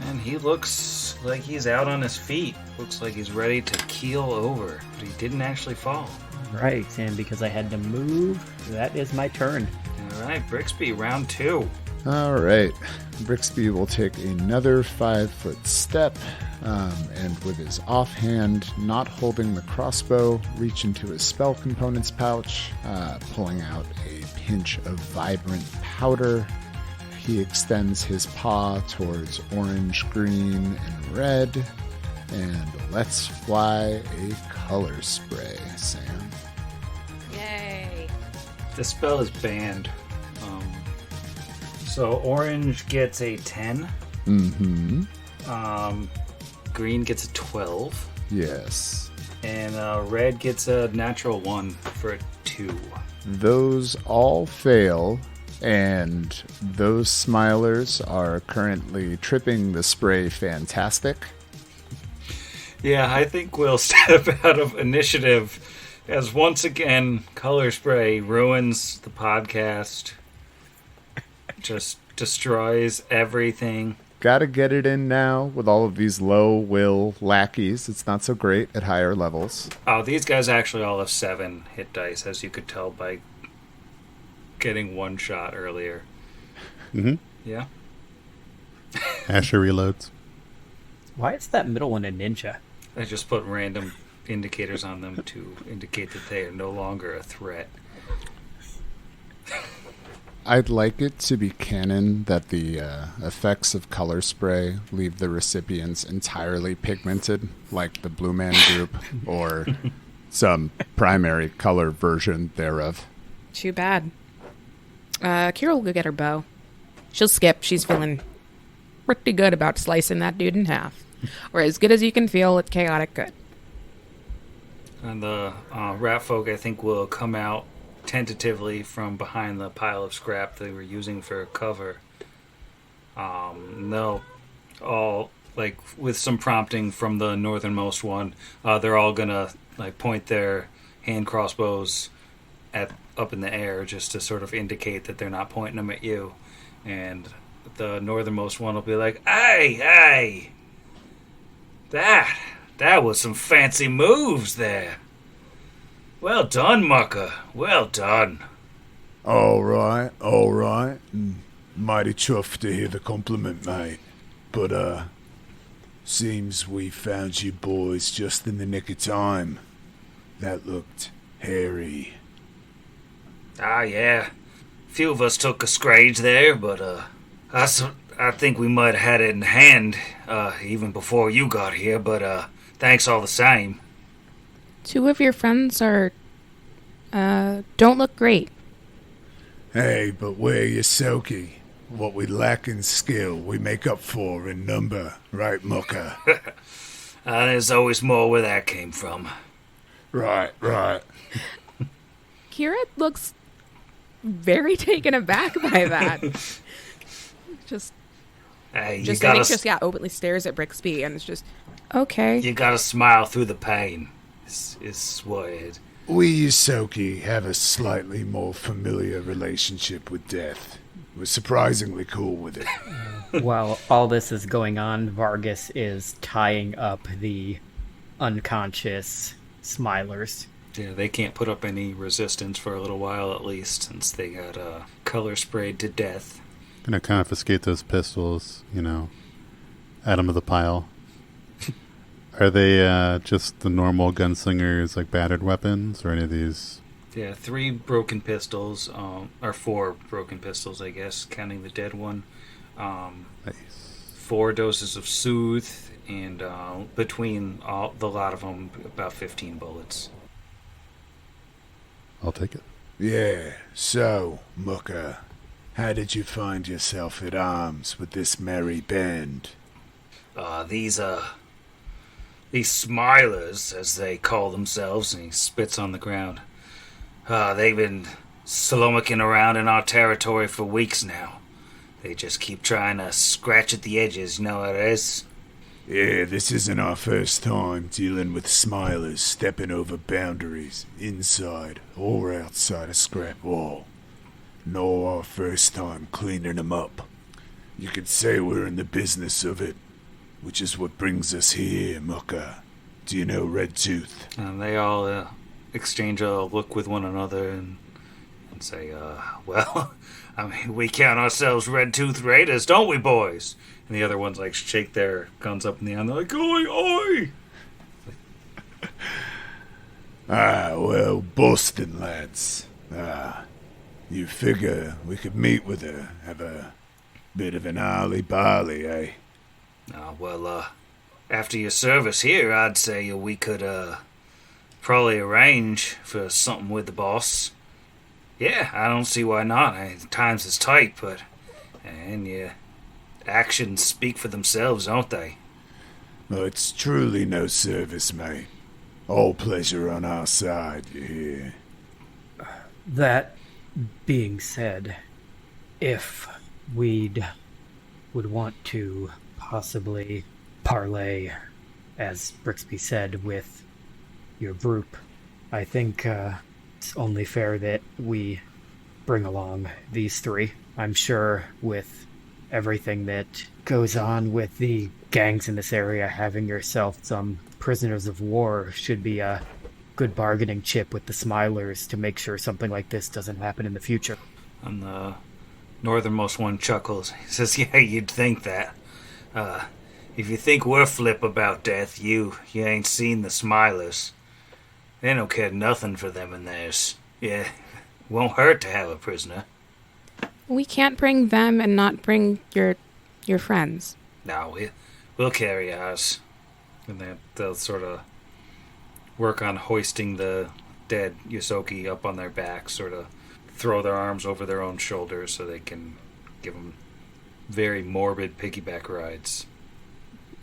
And he looks like he's out on his feet. Looks like he's ready to keel over, but he didn't actually fall. Right, and because I had to move, that is my turn. All right, Brixby, round 2. All right. Brixby will take another 5-foot step, and with his offhand, not holding the crossbow, reach into his spell components pouch, pulling out a pinch of vibrant powder. He extends his paw towards orange, green, and red, and lets fly a color spray, Sam. Yay. This spell is banned. So orange gets a 10. Mm-hmm. Green gets a 12. Yes. And red gets a natural 1 for a 2. Those all fail, and those smilers are currently tripping the spray fantastic. Yeah, I think we'll step out of initiative as once again color spray ruins the podcast. Just destroys everything. Gotta get it in now with all of these low will lackeys. It's not so great at higher levels. Oh, these guys actually all have 7 hit dice, as you could tell by getting one shot earlier. Mm-hmm. Yeah? Asher reloads. Why is that middle one a ninja? I just put random indicators on them to indicate that they are no longer a threat. I'd like it to be canon that the effects of color spray leave the recipients entirely pigmented, like the Blue Man Group or some primary color version thereof. Too bad. Kira will go get her bow. She'll skip. She's feeling pretty good about slicing that dude in half. Or as good as you can feel with chaotic good. And the rat folk, I think, will come out tentatively from behind the pile of scrap they were using for cover. They'll all, like, with some prompting from the northernmost one, they're all gonna like point their hand crossbows up in the air just to sort of indicate that they're not pointing them at you. And the northernmost one will be like, "Hey, that was some fancy moves there. Well done, mucker. Well done." All right. Mighty chuffed to hear the compliment, mate. But, seems we found you boys just in the nick of time. That looked hairy. Yeah. Few of us took a scrage there, but, I think we might have had it in hand, even before you got here, but, thanks all the same. 2 of your friends are, don't look great. Hey, but we're Yosoki. What we lack in skill, we make up for in number, right, mucker? There's always more where that came from. Right. Kira looks very taken aback by that. just Hey, just I think just openly stares at Brixby and it's just okay. You gotta smile through the pain. Is what We Yosoki have a slightly more familiar relationship with death. We're surprisingly cool with it. While all this is going on, Vargas is tying up the unconscious Smilers. Yeah, they can't put up any resistance for a little while at least, since they got color sprayed to death. Gonna confiscate those pistols, add them to the pile. Are they just the normal gunslingers, like battered weapons, or any of these? Yeah, 3 broken pistols, or 4 broken pistols, I guess, counting the dead one. Nice. 4 doses of Soothe, and between the lot of them, about 15 bullets. I'll take it. Yeah, so, Mucker, how did you find yourself at arms with this merry band? These Smilers, as they call themselves, and he spits on the ground. They've been slummoking around in our territory for weeks now. They just keep trying to scratch at the edges, you know how it is? Yeah, this isn't our first time dealing with Smilers stepping over boundaries, inside or outside a scrap wall. Nor our first time cleaning them up. You could say we're in the business of it, which is what brings us here, Mucker. Do you know Red Tooth? And they all exchange a look with one another and say, well, I mean, we count ourselves Red Tooth Raiders, don't we, boys? And the other ones, like, shake their guns up in the air, and they're like, oi, oi! Well, Boston lads. You figure we could meet with her, have a bit of an ollie-barley, eh? Well, after your service here, I'd say we could, probably arrange for something with the boss. Yeah, I don't see why not. Times is tight, and your actions speak for themselves, don't they? Well, it's truly no service, mate. All pleasure on our side, you hear? That being said, if would want to possibly parlay, as Brixby said, with your group, I think it's only fair that we bring along these 3. I'm sure with everything that goes on with the gangs in this area, having yourself some prisoners of war should be a good bargaining chip with the Smilers to make sure something like this doesn't happen in the future. And the northernmost one chuckles. He says, yeah, you'd think that. If you think we're flip about death, you ain't seen the Smilers. They don't care nothing for them and theirs. Yeah, won't hurt to have a prisoner. We can't bring them and not bring your friends. No, we'll carry ours. And they'll sort of work on hoisting the dead Yosoki up on their backs, sort of throw their arms over their own shoulders so they can give them very morbid piggyback rides.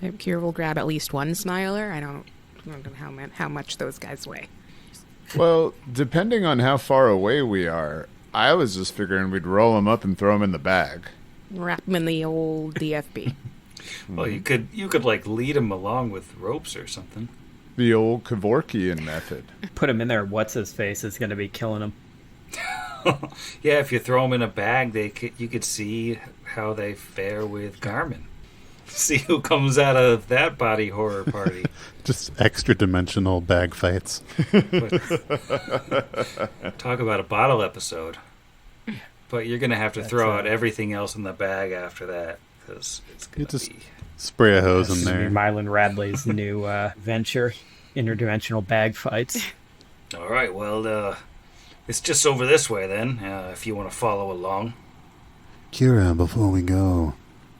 Kira will grab at least one Smiler. I don't know how much those guys weigh. Well, depending on how far away we are, I was just figuring we'd roll them up and throw them in the bag. Wrap them in the old DFB. Well, you could like lead them along with ropes or something. The old Kevorkian method. Put him in there, what's-his-face is going to be killing him. Yeah, if you throw them in a bag, you could see how they fare with Garmin. See who comes out of that body horror party. Just extra-dimensional bag fights. Talk about a bottle episode. But you're going to have to throw out everything else in the bag after that, because it's going to be... Spray a hose in there. Mylan Radley's new venture, Interdimensional Bag Fights. All right, well, it's just over this way then, if you want to follow along. Kira, before we go,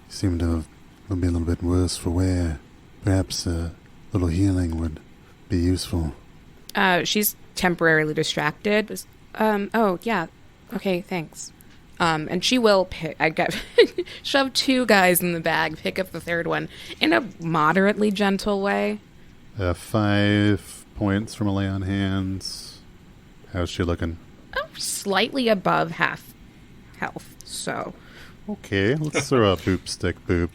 you seem to be a little bit worse for wear. Perhaps a little healing would be useful. She's temporarily distracted. Oh, yeah. Okay, thanks. And she will shove 2 guys in the bag, pick up the 3rd one in a moderately gentle way. 5 points from a lay on hands. How's she looking? Oh, slightly above half health, so. Okay, let's throw a boop stick boop.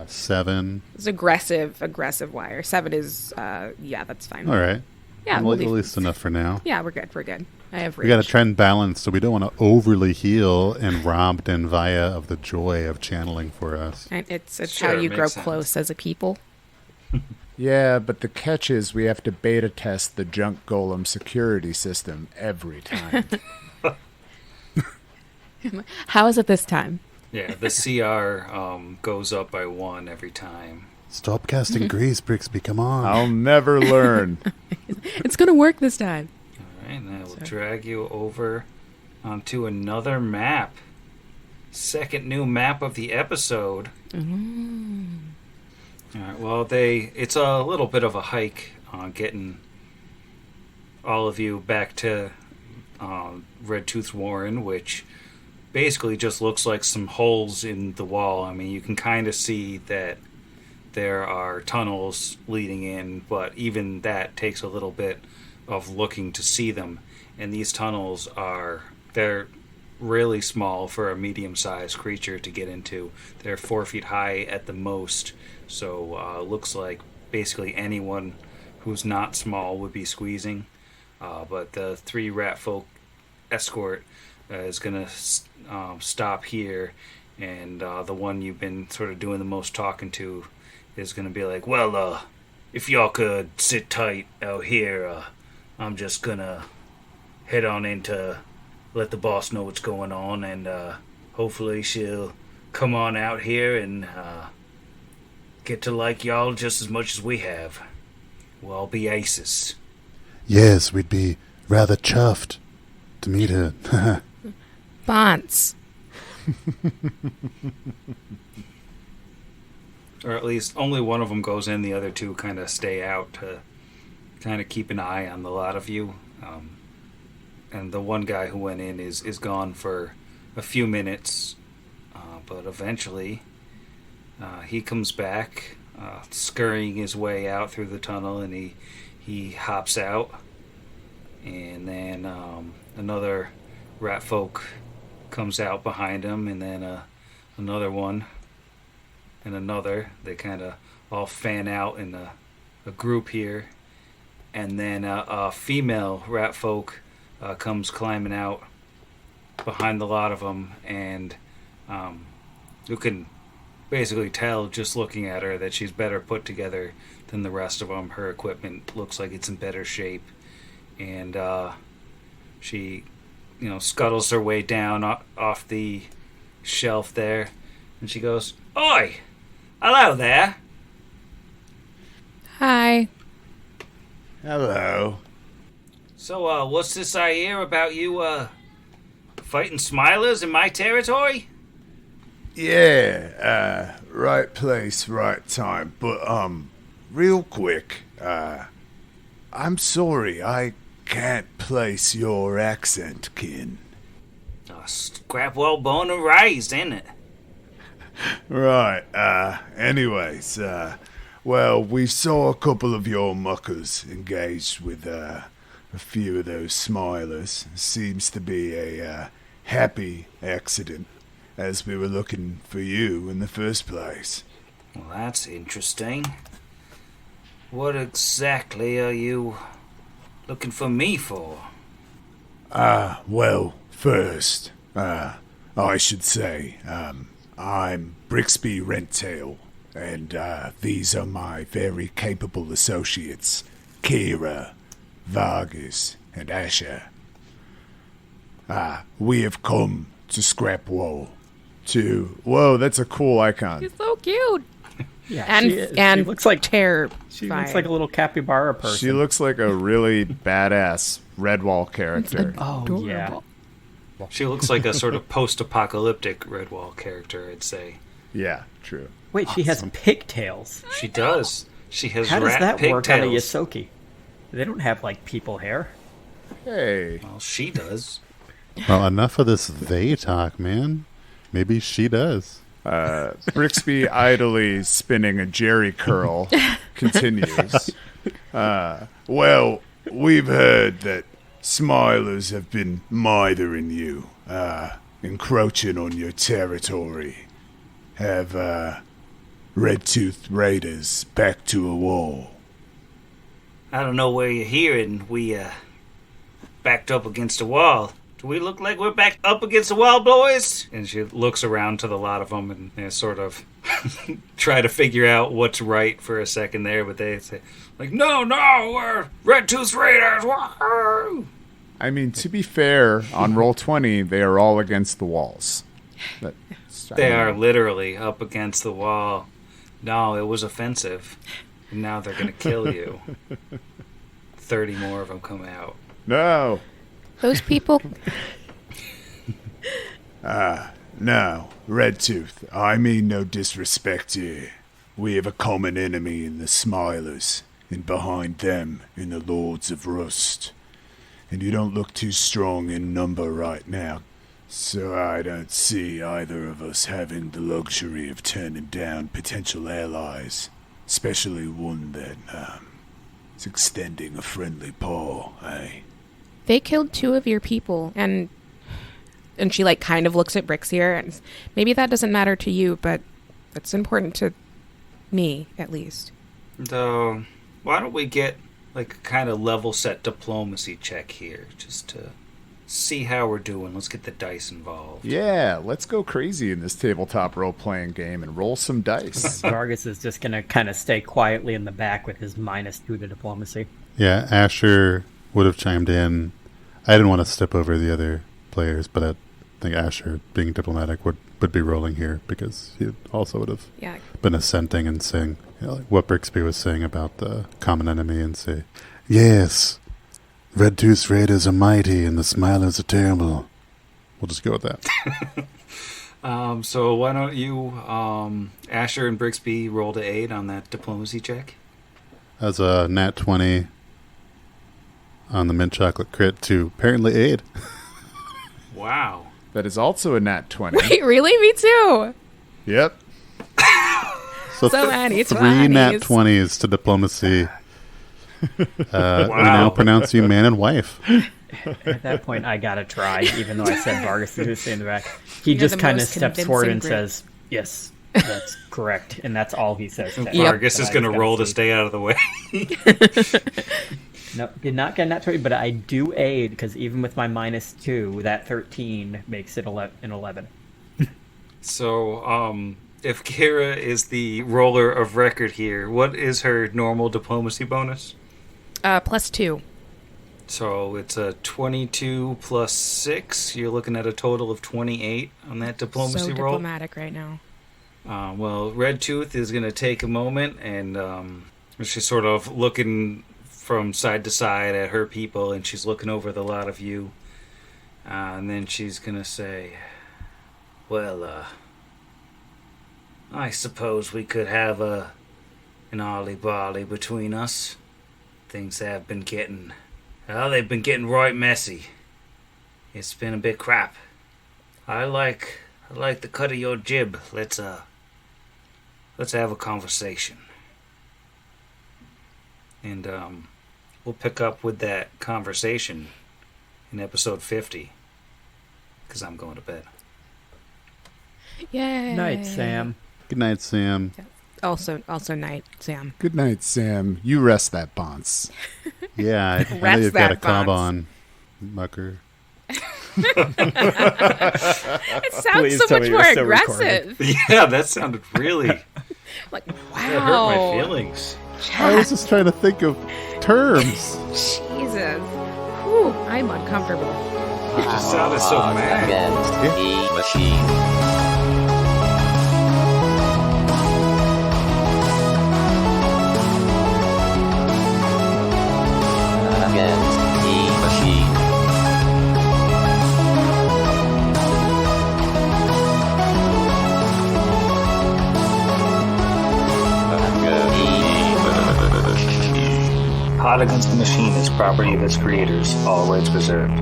7. It's aggressive wire. 7 is, yeah, that's fine. All right. Yeah, At we'll least enough for now. Yeah, we're good. We're good. I have reach. We got to trend balance, so we don't want to overly heal and rob Denvaya of the joy of channeling for us. And it's Sure, how you grow makes sense. close as a people. Yeah, but the catch is we have to beta test the junk golem security system every time. How is it this time? Yeah, the CR goes up by 1 every time. Stop casting grease, Brixby, come on. I'll never learn. It's gonna work this time. All right, and I will drag you over onto another map. Second new map of the episode. All right, well, it's a little bit of a hike on getting all of you back to Red Tooth Warren, which basically just looks like some holes in the wall. I mean, you can kind of see that there are tunnels leading in, but even that takes a little bit of looking to see them. And these tunnels they're really small for a medium-sized creature to get into. They're 4 feet high at the most, so looks like basically anyone who's not small would be squeezing. But the 3 rat folk escort is going to stop here, and the one you've been sort of doing the most talking to is going to be like, well, if y'all could sit tight out here, I'm just going to head on in to let the boss know what's going on, and hopefully she'll come on out here and get to like y'all just as much as we have. We'll all be aces. Yes, we'd be rather chuffed to meet her. Bonds. Or at least only one of them goes in, the other 2 kind of stay out to kind of keep an eye on the lot of you. And the one guy who went in is gone for a few minutes, but eventually he comes back, scurrying his way out through the tunnel, and he hops out, and then another rat folk comes out behind him, and then another one, and another. They kind of all fan out in a group here, and then a female rat folk comes climbing out behind the lot of them, and you can basically tell just looking at her that she's better put together than the rest of them. Her equipment looks like it's in better shape, and she scuttles her way down off the shelf there, and she goes, "Oi! Hello there!" Hi. Hello. So, what's this I hear about you, fighting Smilers in my territory? Yeah, right place, right time. But, real quick, I'm sorry, I can't place your accent, kin. Oh, scrap well born and raised, ain't it? Right, anyways, well, we saw a couple of your muckers engaged with, a few of those Smilers. Seems to be a, happy accident, as we were looking for you in the first place. Well, that's interesting. What exactly are you looking for me for? Well, first, I should say, I'm Brixby Renttail, and these are my very capable associates, Kira, Vargas, and Asher. We have come to scrap wool. Whoa, that's a cool icon. He's so cute. Yeah, And she looks like terrifying. she looks like a little capybara person. She looks like a really badass Redwall character. oh yeah. She looks like a sort of post-apocalyptic Redwall character, I'd say. Yeah, true. Wait, she has pigtails. She does. She has How does rat that work on a pigtails. Yosoki? They don't have like people hair. Hey. Well, she does. Well, enough of this they talk, man. Maybe she does. Brixby idly spinning a Jerry curl continues. Well, we've heard that Smilers have been mithering you, encroaching on your territory. Have, Red Tooth Raiders back to a wall. I don't know where you're hearing. We backed up against a wall. Do we look like we're backed up against the wall, boys? And she looks around to the lot of them and sort of try to figure out what's right for a second there, but they say, like, no, we're Red Tooth Raiders. Woo! I mean, to be fair, on roll 20, they are all against the walls. They are literally up against the wall. No, it was offensive. And now they're going to kill you. 30 more of them come out. No. Those people. No, Red Tooth, I mean no disrespect here. We have a common enemy in the Smilers, and behind them in the Lords of Rust. And you don't look too strong in number right now, so I don't see either of us having the luxury of turning down potential allies, especially one that is extending a friendly paw, eh? They killed 2 of your people, and she, like, kind of looks at Brix here, and maybe that doesn't matter to you, but it's important to me, at least. So, why don't we get, like, a kind of level-set diplomacy check here, just to see how we're doing. Let's get the dice involved. Yeah, let's go crazy in this tabletop role-playing game and roll some dice. Vargas is just going to kind of stay quietly in the back with his -2 to diplomacy. Yeah, Asher would have chimed in. I didn't want to step over the other players, but I think Asher, being diplomatic, would be rolling here because he also would have been assenting and saying, like what Brixby was saying about the common enemy, and say, yes, Red Tooth Raiders are mighty and the Smilers are terrible. We'll just go with that. So why don't you, Asher and Brixby, roll to aid on that diplomacy check? As a nat 20 on the mint chocolate crit to apparently aid. Wow. That is also a nat 20. Wait, really? Me too. Yep. So many 3 nat 20s. 20s to diplomacy. We now pronounce you man and wife. At that point, I gotta try, even though I said Vargas is going to stay in the back. He You're just the kind of most steps forward and convincing says, yes, that's correct. And that's all he says. Vargas is going to roll to stay out of the way. No, did not get a nat 20, but I do aid, because even with my -2, that 13 makes it an 11. So, if Kira is the roller of record here, what is her normal diplomacy bonus? +2. So it's a 22 plus 6. You're looking at a total of 28 on that diplomacy So roll. diplomatic right now. Well, Red Tooth is going to take a moment, and she's sort of looking from side to side at her people, and she's looking over the lot of you. And then she's going to say, well, I suppose we could have an ollie-bollie between us. Things have been getting... Well, they've been getting right messy. It's been a bit crap. I like the cut of your jib. Let's have a conversation. And we'll pick up with that conversation in episode 50. Because I'm going to bed. Yay. Night, Sam. Good night, Sam. Also night, Sam. Good night, Sam. You rest that bonce. Yeah, I know Rest you've got a that cob box. on, mucker. It sounds Please so tell much me more you're still recording. aggressive. Yeah, that sounded really... Like, That hurt my wow. feelings. I was just trying to think of terms. Jesus. Whew, I'm uncomfortable. It just sounded so mad. Against the machine. Against the machine. Pod Against the Machine is property of its creators, all rights reserved.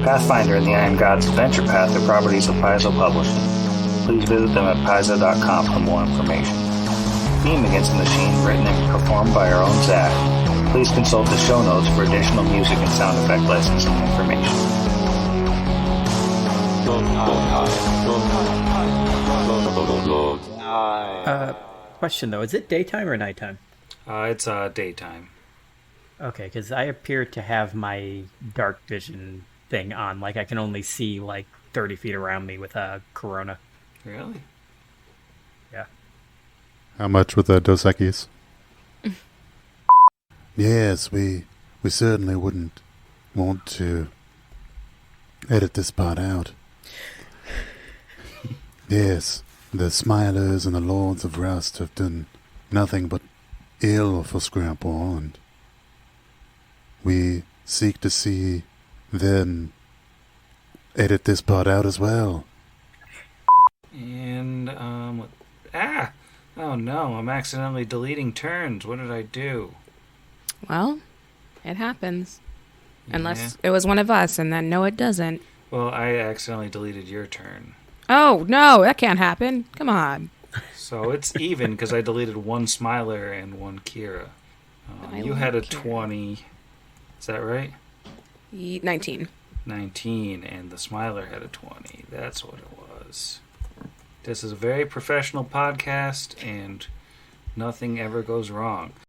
Pathfinder and the Iron Gods Adventure Path are properties of Paizo Publishing. Please visit them at paizo.com for more information. Theme Against the Machine written and performed by our own Zach. Please consult the show notes for additional music and sound effect licensing information. Question, though. Is it daytime or nighttime? It's daytime. Okay, because I appear to have my dark vision thing on. Like, I can only see, 30 feet around me with a corona. Really? Yeah. How much with the Dos Equis? Yes, we certainly wouldn't want to edit this part out. Yes, the Smilers and the Lords of Rust have done nothing but ill for Scrapple, and we seek to see them edit this part out as well. And, oh no, I'm accidentally deleting turns. What did I do? Well, it happens. Unless it was one of us, and then no, it doesn't. Well, I accidentally deleted your turn. Oh, no, that can't happen. Come on. So it's even because I deleted one Smiler and one Kira. You had a 20. Is that right? 19. 19, and the Smiler had a 20. That's what it was. This is a very professional podcast, and nothing ever goes wrong.